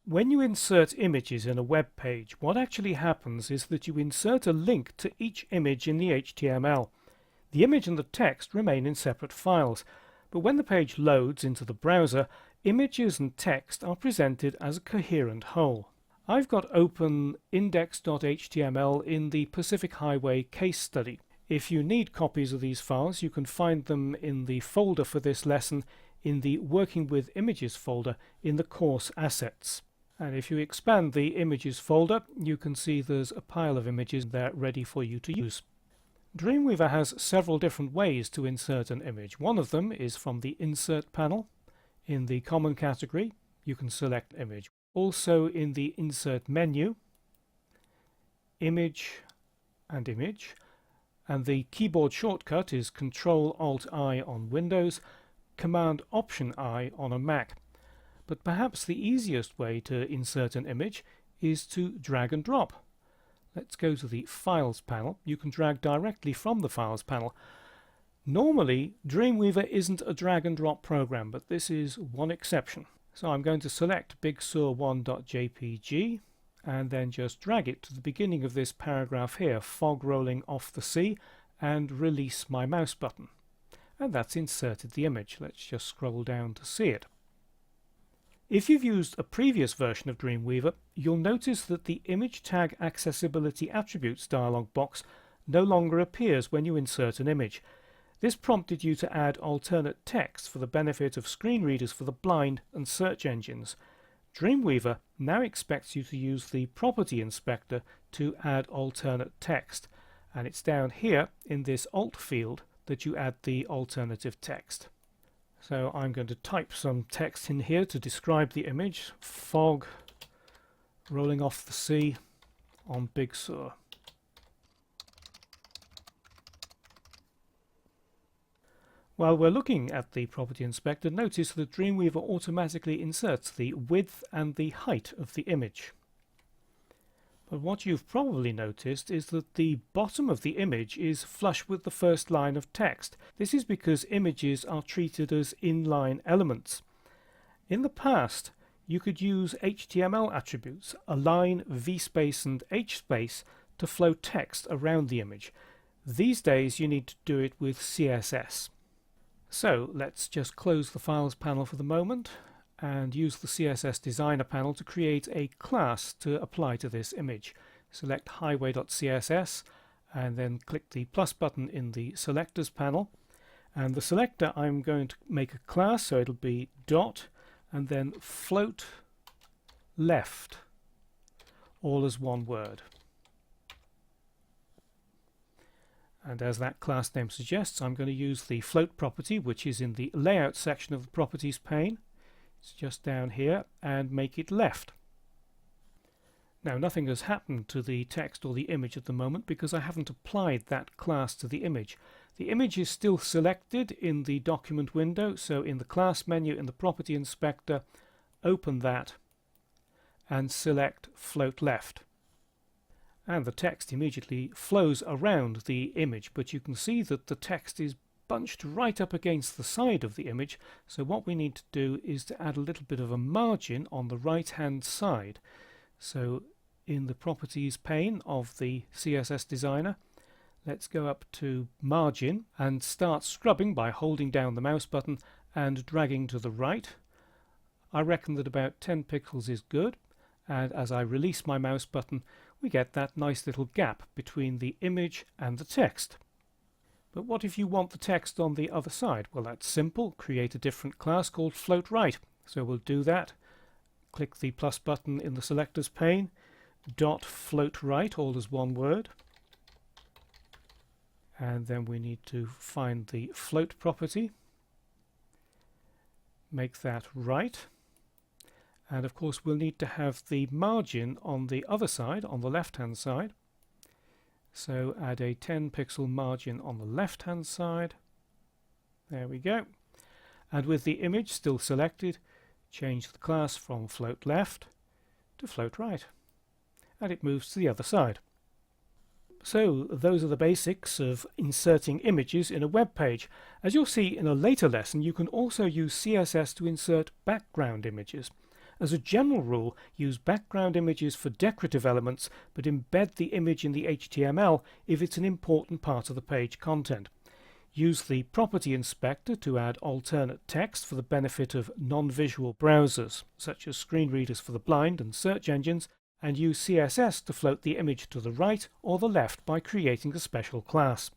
When you insert images in a web page, what actually happens is that you insert a link to each image in the HTML. The image and the text remain in separate files, but when the page loads into the browser, images and text are presented as a coherent whole. I've got open index.html in the Pacific Highway case study. If you need copies of these files, you can find them in the folder for this lesson in the Working with Images folder in the course assets. And if you expand the images folder, you can see there's a pile of images there ready for you to use. Dreamweaver has several different ways to insert an image. One of them is from the Insert panel. In the Common category, you can select Image. Also in the Insert menu, Image and Image. And the keyboard shortcut is Ctrl-Alt-I on Windows, Command-Option-I on a Mac. But perhaps the easiest way to insert an image is to drag and drop. Let's go to the Files panel. You can drag directly from the Files panel. Normally, Dreamweaver isn't a drag and drop program, but this is one exception. So I'm going to select BigSur1.jpg and then just drag it to the beginning of this paragraph here, fog rolling off the sea, and release my mouse button. And that's inserted the image. Let's just scroll down to see it. If you've used a previous version of Dreamweaver, you'll notice that the Image Tag Accessibility Attributes dialog box no longer appears when you insert an image. This prompted you to add alternate text for the benefit of screen readers for the blind and search engines. Dreamweaver now expects you to use the Property Inspector to add alternate text, and it's down here in this Alt field that you add the alternative text. So I'm going to type some text in here to describe the image. Fog rolling off the sea on Big Sur. While we're looking at the Property Inspector, notice that Dreamweaver automatically inserts the width and the height of the image. But what you've probably noticed is that the bottom of the image is flush with the first line of text. This is because images are treated as inline elements. In the past, you could use HTML attributes, align, vspace and hspace, to flow text around the image. These days you need to do it with CSS. So let's just close the Files panel for the moment and use the CSS Designer panel to create a class to apply to this image. Select highway.css and then click the plus button in the Selectors panel. And the selector, I'm going to make a class, so it'll be dot and then float left, all as one word. And as that class name suggests, I'm going to use the float property, which is in the Layout section of the Properties pane. It's just down here, and make it left. Now nothing has happened to the text or the image at the moment because I haven't applied that class to the image. The image is still selected in the document window, so in the class menu in the Property Inspector, open that and select float left. And the text immediately flows around the image, but you can see that the text is bunched right up against the side of the image, so what we need to do is to add a little bit of a margin on the right hand side. So in the Properties pane of the CSS Designer, let's go up to Margin and start scrubbing by holding down the mouse button and dragging to the right. I reckon that about 10 pixels is good, and as I release my mouse button we get that nice little gap between the image and the text. But what if you want the text on the other side? Well, that's simple. Create a different class called float right. So we'll do that. Click the plus button in the Selectors pane, dot float right, all as one word. And then we need to find the float property, make that right. And of course we'll need to have the margin on the other side, on the left hand side. So add a 10 pixel margin on the left hand side. There we go. And with the image still selected, change the class from float left to float right. And it moves to the other side. So those are the basics of inserting images in a web page. As you'll see in a later lesson, you can also use CSS to insert background images. As a general rule, use background images for decorative elements, but embed the image in the HTML if it's an important part of the page content. Use the Property Inspector to add alternate text for the benefit of non-visual browsers, such as screen readers for the blind and search engines, and use CSS to float the image to the right or the left by creating a special class.